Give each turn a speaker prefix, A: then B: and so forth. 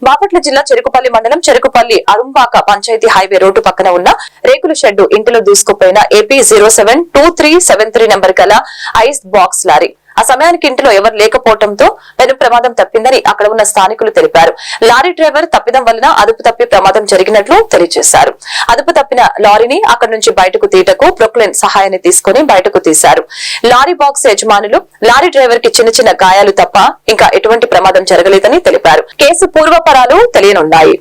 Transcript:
A: బాపట్ల జిల్లా చెరుకుపల్లి మండలం Cherukupalli అరుంబాక panchayat highway road పక్కన ఉన్న రేకుల షెడ్డు ఇంటిలో దూసుకుపోయిన ఏపీ 072373 నంబర్ గల ఐస్ బాక్స్ లారీ ఆ సమయానికి ఇంటిలో ఎవరు లేకపోవడంతో పెను ప్రమాదం తప్పిందని అక్కడ ఉన్న స్థానికులు తెలిపారు. లారీ డ్రైవర్ తప్పిదం వలన అదుపు తప్పి ప్రమాదం జరిగినట్లు తెలియజేశారు. అదుపు తప్పిన లారీని అక్కడి నుంచి బయటకు తీయటకు ప్రొక్లైన్ సహాయాన్ని తీసుకుని బయటకు తీశారు. లారీ బాక్స్ యజమానులు లారీ డ్రైవర్ కి చిన్న చిన్న గాయాలు తప్ప ఇంకా ఎటువంటి ప్రమాదం జరగలేదని తెలిపారు. కేసు పూర్వపరాలు తెలియనున్నాయి.